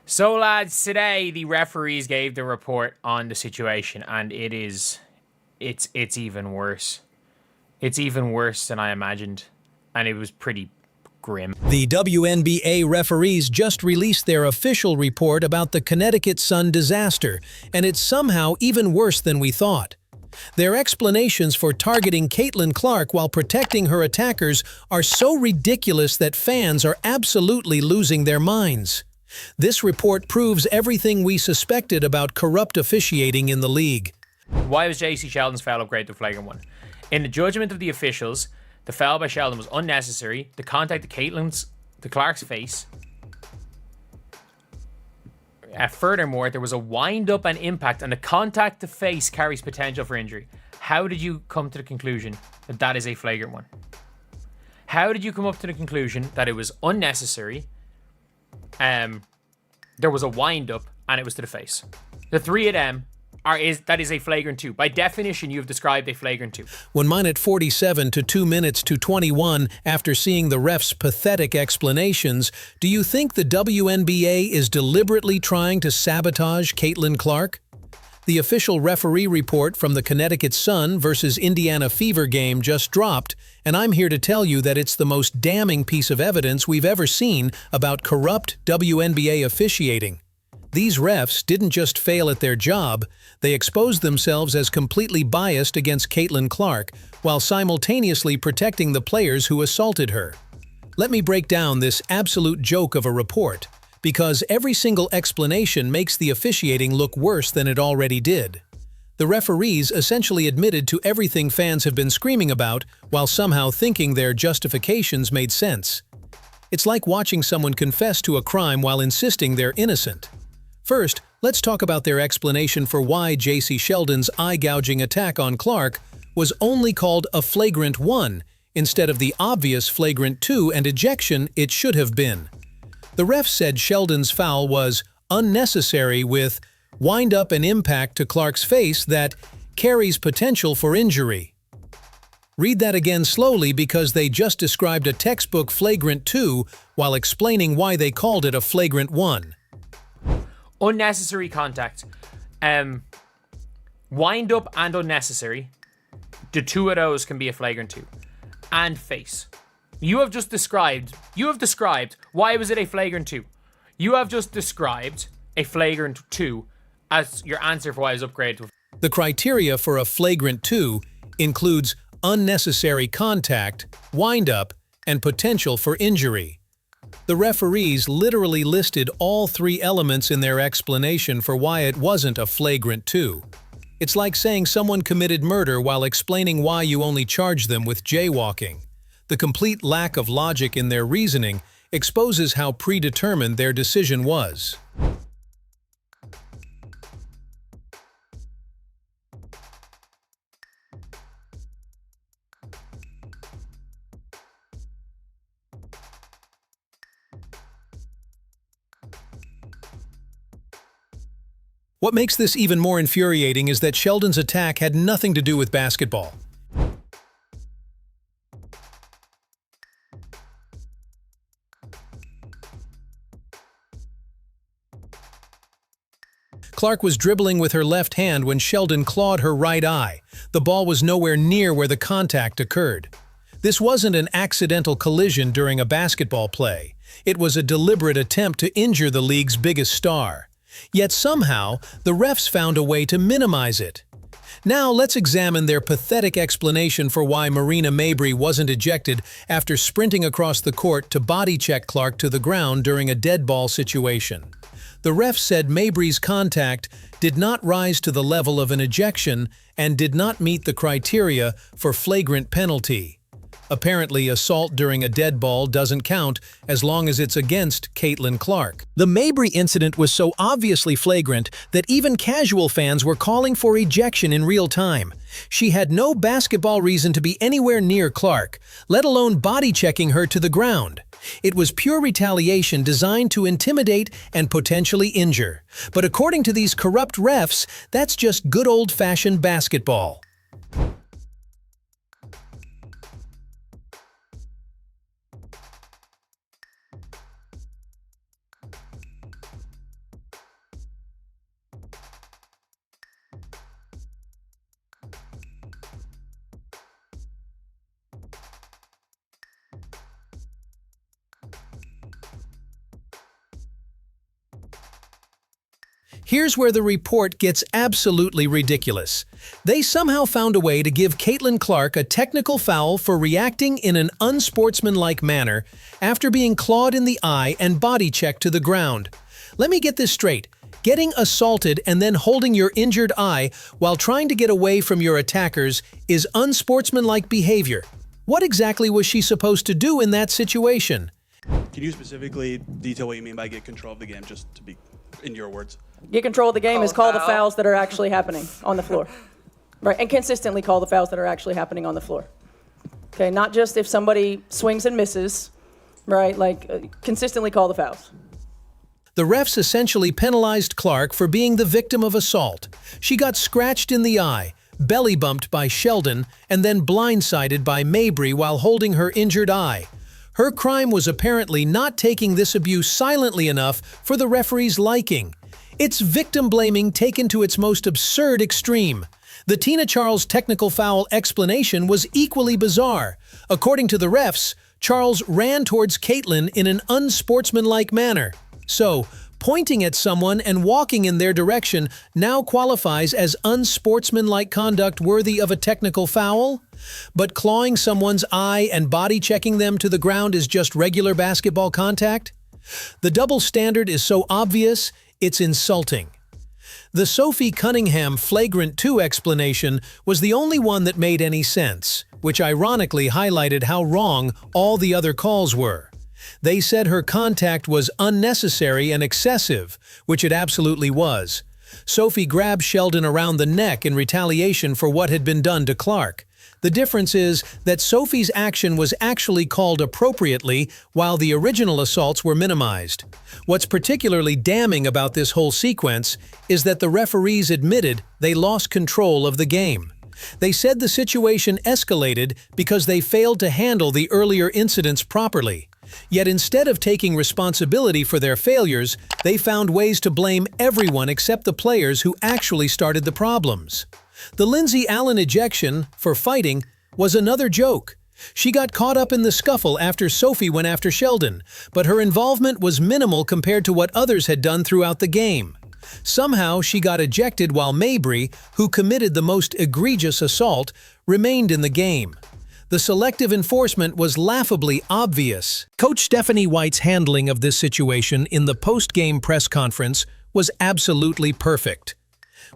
So, lads, today the referees gave the report on the situation, and it's even worse. It's even worse than I imagined, and it was pretty grim. The WNBA referees just released their official report about the Connecticut Sun disaster, and it's somehow even worse than we thought. Their explanations for targeting Caitlin Clark while protecting her attackers are so ridiculous that fans are absolutely losing their minds. This report proves everything we suspected about corrupt officiating in the league. Why was JC Sheldon's foul upgraded to flagrant one? In the judgment of the officials, the foul by Sheldon was unnecessary. The contact to Clark's face. Furthermore, there was a wind-up and impact, and the contact to face carries potential for injury. How did you come to the conclusion that that is a flagrant one? How did you come up to the conclusion that it was unnecessary? There was a wind-up, and it was to the face. The three of them that is a flagrant 2. By definition, you've described a flagrant 2. When mine at 47 to 2 minutes to 21 after seeing the ref's pathetic explanations, do you think the WNBA is deliberately trying to sabotage Caitlin Clark? The official referee report from the Connecticut Sun versus Indiana Fever game just dropped, and I'm here to tell you that it's the most damning piece of evidence we've ever seen about corrupt WNBA officiating. These refs didn't just fail at their job, they exposed themselves as completely biased against Caitlin Clark while simultaneously protecting the players who assaulted her. Let me break down this absolute joke of a report, because every single explanation makes the officiating look worse than it already did. The referees essentially admitted to everything fans have been screaming about while somehow thinking their justifications made sense. It's like watching someone confess to a crime while insisting they're innocent. First, let's talk about their explanation for why JC Sheldon's eye-gouging attack on Clark was only called a flagrant 1 instead of the obvious flagrant 2 and ejection it should have been. The ref said Sheldon's foul was unnecessary with wind-up and impact to Clark's face that carries potential for injury. Read that again slowly because they just described a textbook flagrant 2 while explaining why they called it a flagrant 1. Unnecessary contact. Wind up and unnecessary. The two of those can be a flagrant 2. And face. You have described why was it a flagrant 2. You have just described a flagrant 2 as your answer for why it was upgraded to. The criteria for a flagrant 2 includes unnecessary contact, wind up, and potential for injury. The referees literally listed all 3 elements in their explanation for why it wasn't a flagrant 2. It's like saying someone committed murder while explaining why you only charged them with jaywalking. The complete lack of logic in their reasoning exposes how predetermined their decision was. What makes this even more infuriating is that Sheldon's attack had nothing to do with basketball. Clark was dribbling with her left hand when Sheldon clawed her right eye. The ball was nowhere near where the contact occurred. This wasn't an accidental collision during a basketball play. It was a deliberate attempt to injure the league's biggest star. Yet somehow, the refs found a way to minimize it. Now let's examine their pathetic explanation for why Marina Mabrey wasn't ejected after sprinting across the court to body-check Clark to the ground during a dead ball situation. The ref said Mabrey's contact did not rise to the level of an ejection and did not meet the criteria for flagrant penalty. Apparently, assault during a dead ball doesn't count as long as it's against Caitlin Clark. The Mabrey incident was so obviously flagrant that even casual fans were calling for ejection in real time. She had no basketball reason to be anywhere near Clark, let alone body-checking her to the ground. It was pure retaliation designed to intimidate and potentially injure. But according to these corrupt refs, that's just good old-fashioned basketball. Here's where the report gets absolutely ridiculous. They somehow found a way to give Caitlin Clark a technical foul for reacting in an unsportsmanlike manner after being clawed in the eye and body checked to the ground. Let me get this straight. Getting assaulted and then holding your injured eye while trying to get away from your attackers is unsportsmanlike behavior. What exactly was she supposed to do in that situation? Can you specifically detail what you mean by get control of the game, just to be in your words? Get control of the game is call the fouls that are actually happening on the floor. Right, and consistently call the fouls that are actually happening on the floor. Okay, not just if somebody swings and misses, right, consistently call the fouls. The refs essentially penalized Clark for being the victim of assault. She got scratched in the eye, belly bumped by Sheldon, and then blindsided by Mabry while holding her injured eye. Her crime was apparently not taking this abuse silently enough for the referee's liking. It's victim blaming taken to its most absurd extreme. The Tina Charles technical foul explanation was equally bizarre. According to the refs, Charles ran towards Caitlin in an unsportsmanlike manner. So, pointing at someone and walking in their direction now qualifies as unsportsmanlike conduct worthy of a technical foul? But clawing someone's eye and body checking them to the ground is just regular basketball contact? The double standard is so obvious, it's insulting. The Sophie Cunningham flagrant 2 explanation was the only one that made any sense, which ironically highlighted how wrong all the other calls were. They said her contact was unnecessary and excessive, which it absolutely was. Sophie grabbed Sheldon around the neck in retaliation for what had been done to Clark. The difference is that Sophie's action was actually called appropriately, while the original assaults were minimized. What's particularly damning about this whole sequence is that the referees admitted they lost control of the game. They said the situation escalated because they failed to handle the earlier incidents properly. Yet instead of taking responsibility for their failures, they found ways to blame everyone except the players who actually started the problems. The Lindsay Allen ejection, for fighting, was another joke. She got caught up in the scuffle after Sophie went after Sheldon, but her involvement was minimal compared to what others had done throughout the game. Somehow she got ejected while Mabry, who committed the most egregious assault, remained in the game. The selective enforcement was laughably obvious. Coach Stephanie White's handling of this situation in the post-game press conference was absolutely perfect.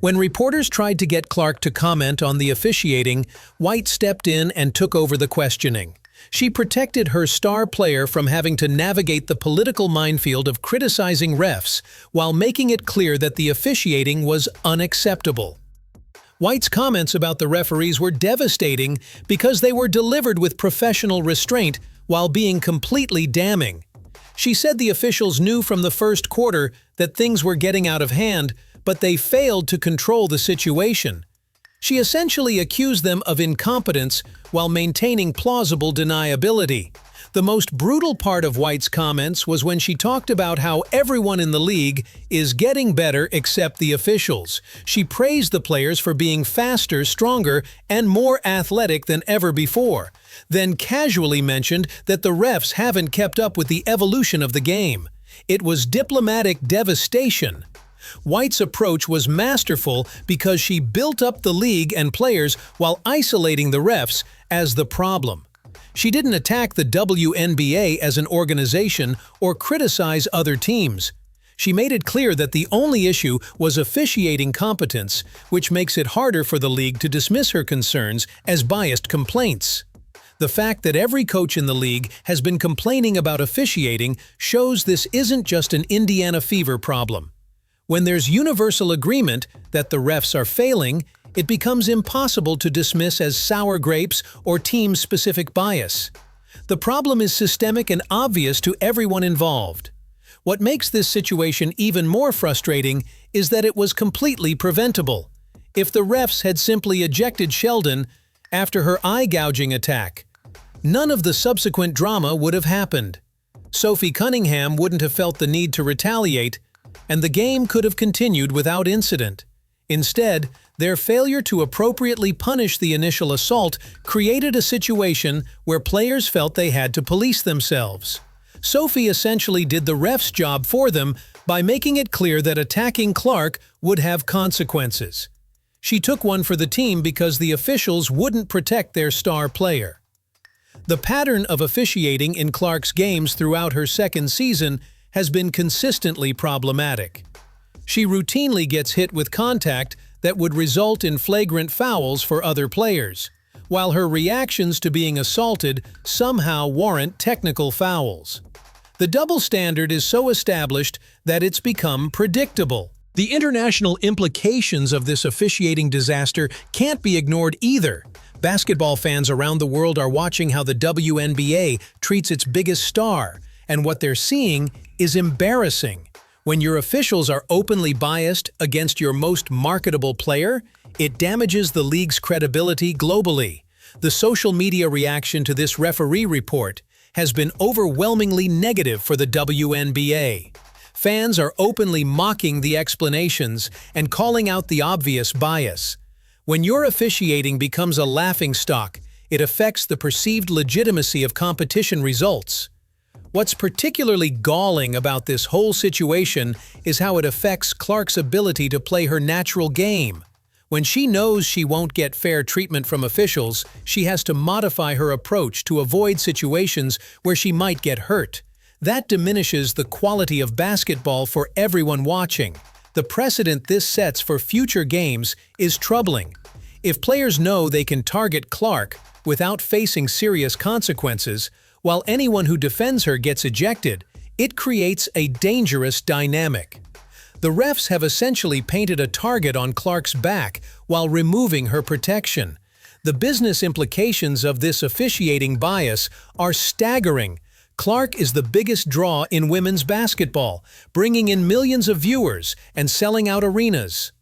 When reporters tried to get Clark to comment on the officiating, White stepped in and took over the questioning. She protected her star player from having to navigate the political minefield of criticizing refs while making it clear that the officiating was unacceptable. White's comments about the referees were devastating because they were delivered with professional restraint while being completely damning. She said the officials knew from the first quarter that things were getting out of hand, but they failed to control the situation. She essentially accused them of incompetence while maintaining plausible deniability. The most brutal part of White's comments was when she talked about how everyone in the league is getting better except the officials. She praised the players for being faster, stronger, and more athletic than ever before, then casually mentioned that the refs haven't kept up with the evolution of the game. It was diplomatic devastation. White's approach was masterful because she built up the league and players while isolating the refs as the problem. She didn't attack the WNBA as an organization or criticize other teams. She made it clear that the only issue was officiating competence, which makes it harder for the league to dismiss her concerns as biased complaints. The fact that every coach in the league has been complaining about officiating shows this isn't just an Indiana fever problem. When there's universal agreement that the refs are failing, it becomes impossible to dismiss as sour grapes or team-specific bias. The problem is systemic and obvious to everyone involved. What makes this situation even more frustrating is that it was completely preventable. If the refs had simply ejected Sheldon after her eye-gouging attack, none of the subsequent drama would have happened. Sophie Cunningham wouldn't have felt the need to retaliate, and the game could have continued without incident. Instead, their failure to appropriately punish the initial assault created a situation where players felt they had to police themselves. Sophie essentially did the ref's job for them by making it clear that attacking Clark would have consequences. She took one for the team because the officials wouldn't protect their star player. The pattern of officiating in Clark's games throughout her second season has been consistently problematic. She routinely gets hit with contact that would result in flagrant fouls for other players, while her reactions to being assaulted somehow warrant technical fouls. The double standard is so established that it's become predictable. The international implications of this officiating disaster can't be ignored either. Basketball fans around the world are watching how the WNBA treats its biggest star, and what they're seeing is embarrassing. When your officials are openly biased against your most marketable player, it damages the league's credibility globally. The social media reaction to this referee report has been overwhelmingly negative for the WNBA. Fans are openly mocking the explanations and calling out the obvious bias. When your officiating becomes a laughingstock, it affects the perceived legitimacy of competition results. What's particularly galling about this whole situation is how it affects Clark's ability to play her natural game. When she knows she won't get fair treatment from officials, she has to modify her approach to avoid situations where she might get hurt. That diminishes the quality of basketball for everyone watching. The precedent this sets for future games is troubling. If players know they can target Clark without facing serious consequences, while anyone who defends her gets ejected, it creates a dangerous dynamic. The refs have essentially painted a target on Clark's back while removing her protection. The business implications of this officiating bias are staggering. Clark is the biggest draw in women's basketball, bringing in millions of viewers and selling out arenas.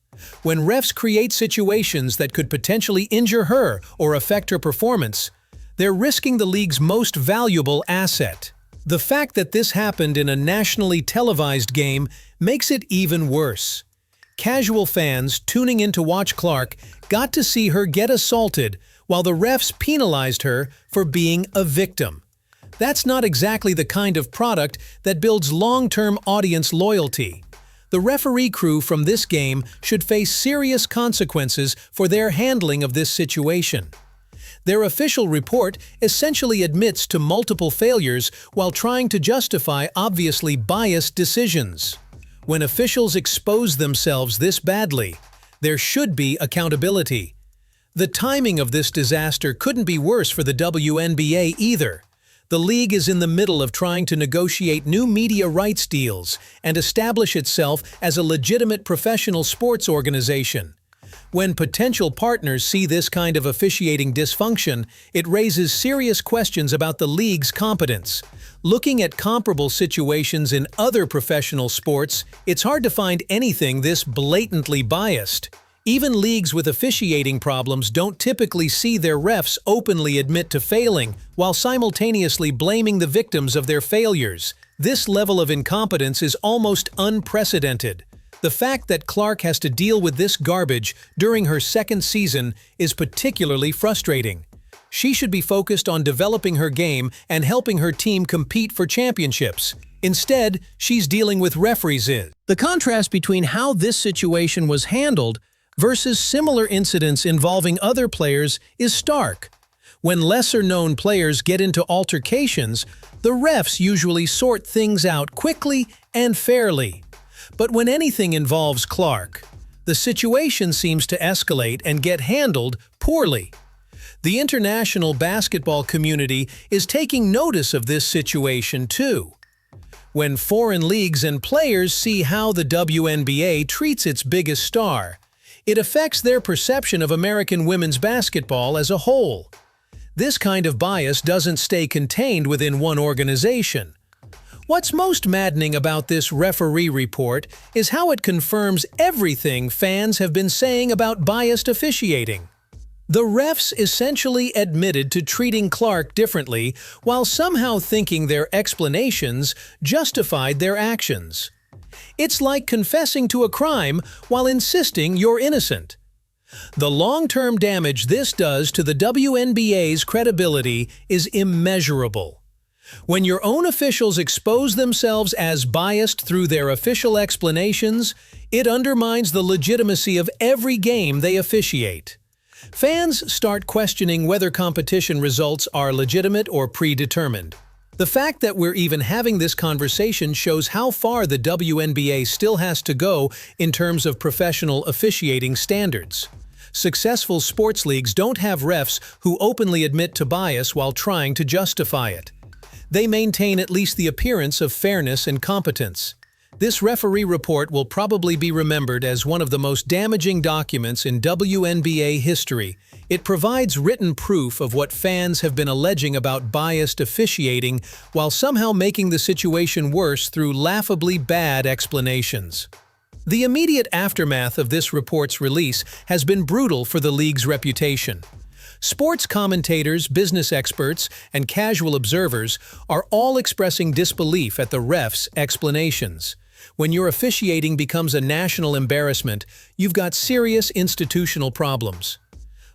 When refs create situations that could potentially injure her or affect her performance, they're risking the league's most valuable asset. The fact that this happened in a nationally televised game makes it even worse. Casual fans tuning in to watch Clark got to see her get assaulted while the refs penalized her for being a victim. That's not exactly the kind of product that builds long-term audience loyalty. The referee crew from this game should face serious consequences for their handling of this situation. Their official report essentially admits to multiple failures while trying to justify obviously biased decisions. When officials expose themselves this badly, there should be accountability. The timing of this disaster couldn't be worse for the WNBA either. The league is in the middle of trying to negotiate new media rights deals and establish itself as a legitimate professional sports organization. When potential partners see this kind of officiating dysfunction, it raises serious questions about the league's competence. Looking at comparable situations in other professional sports, it's hard to find anything this blatantly biased. Even leagues with officiating problems don't typically see their refs openly admit to failing, while simultaneously blaming the victims of their failures. This level of incompetence is almost unprecedented. The fact that Clark has to deal with this garbage during her second season is particularly frustrating. She should be focused on developing her game and helping her team compete for championships. Instead, she's dealing with referees. The contrast between how this situation was handled versus similar incidents involving other players is stark. When lesser-known players get into altercations, the refs usually sort things out quickly and fairly. But when anything involves Clark, the situation seems to escalate and get handled poorly. The international basketball community is taking notice of this situation too. When foreign leagues and players see how the WNBA treats its biggest star, it affects their perception of American women's basketball as a whole. This kind of bias doesn't stay contained within one organization. What's most maddening about this referee report is how it confirms everything fans have been saying about biased officiating. The refs essentially admitted to treating Clark differently while somehow thinking their explanations justified their actions. It's like confessing to a crime while insisting you're innocent. The long-term damage this does to the WNBA's credibility is immeasurable. When your own officials expose themselves as biased through their official explanations, it undermines the legitimacy of every game they officiate. Fans start questioning whether competition results are legitimate or predetermined. The fact that we're even having this conversation shows how far the WNBA still has to go in terms of professional officiating standards. Successful sports leagues don't have refs who openly admit to bias while trying to justify it. They maintain at least the appearance of fairness and competence. This referee report will probably be remembered as one of the most damaging documents in WNBA history. It provides written proof of what fans have been alleging about biased officiating while somehow making the situation worse through laughably bad explanations. The immediate aftermath of this report's release has been brutal for the league's reputation. Sports commentators, business experts, and casual observers are all expressing disbelief at the refs' explanations. When your officiating becomes a national embarrassment, you've got serious institutional problems.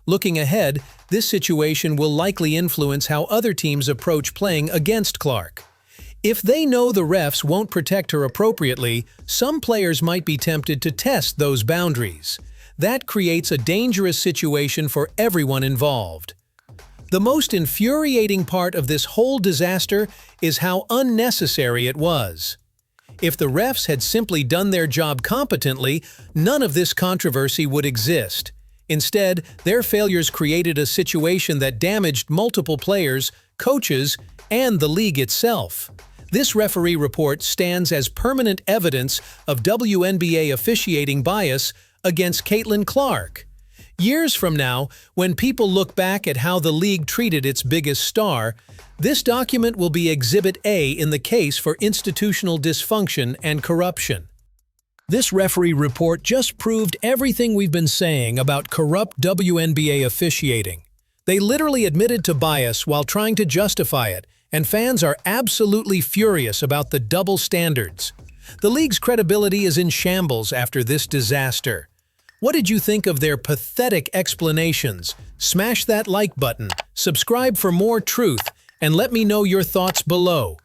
Looking ahead, this situation will likely influence how other teams approach playing against Clark. If they know the refs won't protect her appropriately, some players might be tempted to test those boundaries. That creates a dangerous situation for everyone involved. The most infuriating part of this whole disaster is how unnecessary it was. If the refs had simply done their job competently, none of this controversy would exist. Instead, their failures created a situation that damaged multiple players, coaches, and the league itself. This referee report stands as permanent evidence of WNBA officiating bias against Caitlin Clark. Years from now, when people look back at how the league treated its biggest star, this document will be Exhibit A in the case for institutional dysfunction and corruption. This referee report just proved everything we've been saying about corrupt WNBA officiating. They literally admitted to bias while trying to justify it, and fans are absolutely furious about the double standards. The league's credibility is in shambles after this disaster. What did you think of their pathetic explanations? Smash that like button, subscribe for more truth, and let me know your thoughts below.